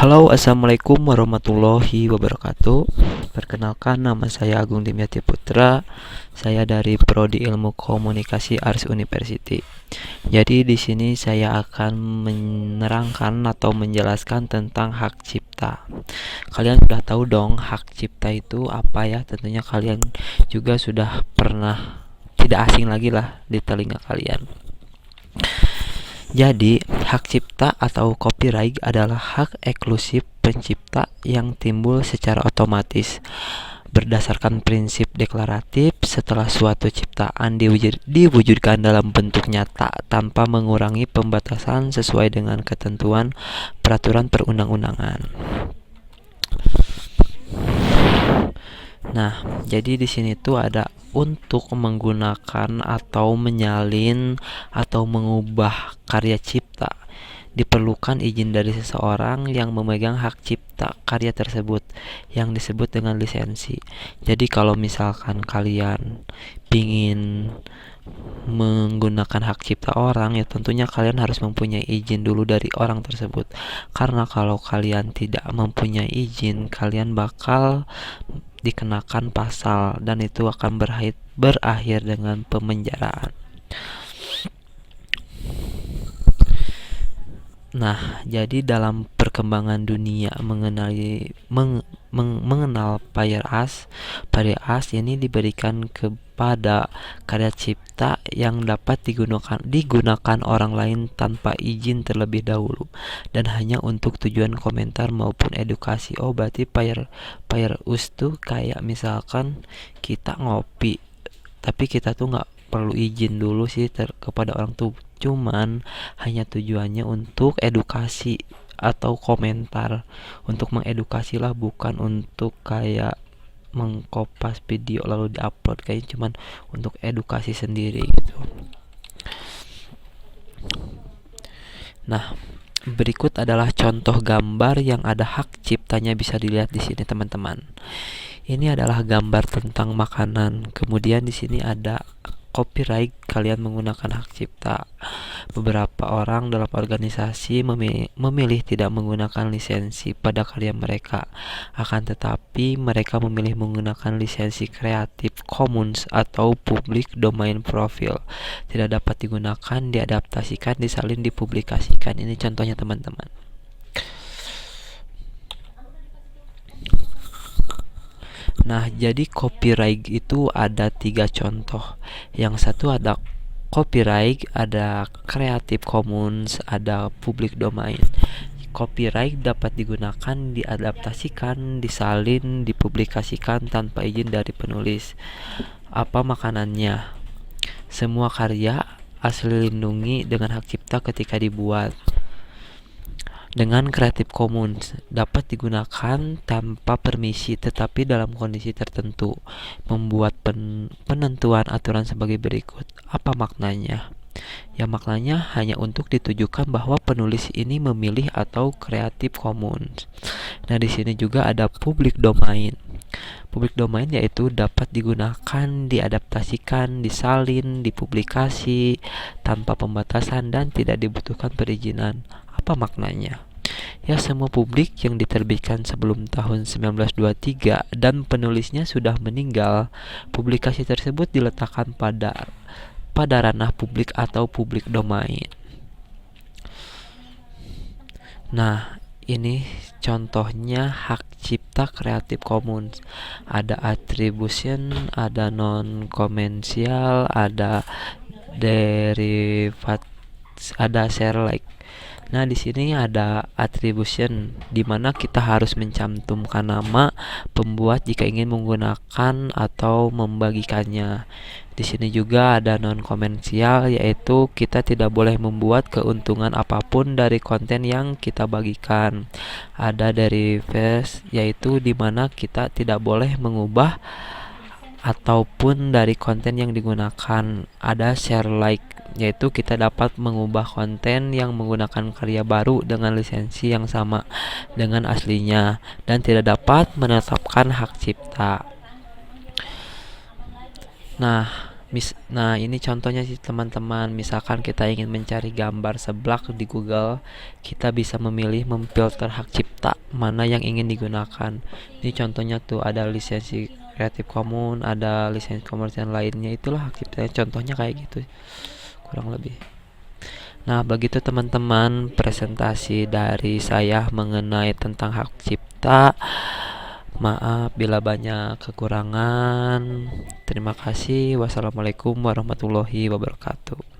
Halo, assalamualaikum warahmatullahi wabarakatuh. Perkenalkan, nama saya Agung Dimyati Putra. Saya dari Prodi Ilmu Komunikasi Ars University. Jadi di sini saya akan menerangkan atau menjelaskan tentang hak cipta. Kalian sudah tahu dong hak cipta itu apa ya? Tentunya kalian juga sudah pernah, tidak asing lagi lah di telinga kalian. Jadi, hak cipta atau copyright adalah hak eksklusif pencipta yang timbul secara otomatis berdasarkan prinsip deklaratif setelah suatu ciptaan diwujudkan dalam bentuk nyata tanpa mengurangi pembatasan sesuai dengan ketentuan peraturan perundang-undangan. Nah, jadi di sini tuh ada untuk menggunakan atau menyalin atau mengubah karya cipta diperlukan izin dari seseorang yang memegang hak cipta karya tersebut yang disebut dengan lisensi. Jadi kalau misalkan kalian ingin menggunakan hak cipta orang, ya tentunya kalian harus mempunyai izin dulu dari orang tersebut. Karena kalau kalian tidak mempunyai izin, kalian bakal dikenakan pasal dan itu akan berakhir dengan pemenjaraan. Nah, jadi dalam perkembangan dunia mengenal Pair As ini diberikan kepada karya cipta yang dapat digunakan orang lain tanpa izin terlebih dahulu dan hanya untuk tujuan komentar maupun edukasi. Oh, berarti Pair Us tuh kayak misalkan kita ngopi, tapi kita tuh nggak perlu izin dulu sih kepada orang tuh, cuman hanya tujuannya untuk edukasi atau komentar, untuk mengedukasi lah, bukan untuk kayak mengkopas video lalu diupload, kayaknya cuman untuk edukasi sendiri gitu. Nah, berikut adalah contoh gambar yang ada hak ciptanya, bisa dilihat di sini teman-teman. Ini adalah gambar tentang makanan. Kemudian di sini ada copyright, kalian menggunakan hak cipta. Beberapa orang dalam organisasi memilih tidak menggunakan lisensi pada karya mereka. Akan tetapi mereka memilih menggunakan lisensi Creative Commons atau Public Domain Profile. Tidak dapat digunakan, diadaptasikan, disalin, dipublikasikan. Ini contohnya teman-teman. Nah, jadi copyright itu ada 3 contoh. Yang satu ada copyright, ada Creative Commons, ada Public Domain. Copyright dapat digunakan, diadaptasikan, disalin, dipublikasikan tanpa izin dari penulis. Apa makanannya? Semua karya asli lindungi dengan hak cipta ketika dibuat. Dengan Creative Commons dapat digunakan tanpa permisi tetapi dalam kondisi tertentu. Membuat penentuan aturan sebagai berikut. Apa maknanya? Ya, maknanya hanya untuk ditujukan bahwa penulis ini memilih atau Creative Commons. Nah, di sini juga ada Public Domain. Public Domain yaitu dapat digunakan, diadaptasikan, disalin, dipublikasi tanpa pembatasan dan tidak dibutuhkan perizinan. Apa maknanya? Ya, semua publik yang diterbitkan sebelum tahun 1923 dan penulisnya sudah meninggal, publikasi tersebut diletakkan pada ranah publik atau public domain. Nah, ini contohnya hak cipta Creative Commons. Ada attribution, ada non-komersial, ada derivat, ada share like. Nah, di sini ada attribution, di mana kita harus mencantumkan nama pembuat jika ingin menggunakan atau membagikannya. Di sini juga ada non-komersial, yaitu kita tidak boleh membuat keuntungan apapun dari konten yang kita bagikan. Ada derivative, yaitu di mana kita tidak boleh mengubah ataupun dari konten yang digunakan. Ada share like, yaitu kita dapat mengubah konten yang menggunakan karya baru dengan lisensi yang sama dengan aslinya dan tidak dapat menetapkan hak cipta. Nah, Nah, ini contohnya sih teman-teman. Misalkan kita ingin mencari gambar seblak di Google, kita bisa memilih memfilter hak cipta mana yang ingin digunakan. Ini contohnya tuh ada lisensi Creative Commons, ada lisensi komersial lainnya. Itulah hak ciptanya. Contohnya kayak gitu kurang lebih. Nah, begitu teman-teman presentasi dari saya mengenai tentang hak cipta. Maaf bila banyak kekurangan. Terima kasih. Wassalamualaikum warahmatullahi wabarakatuh.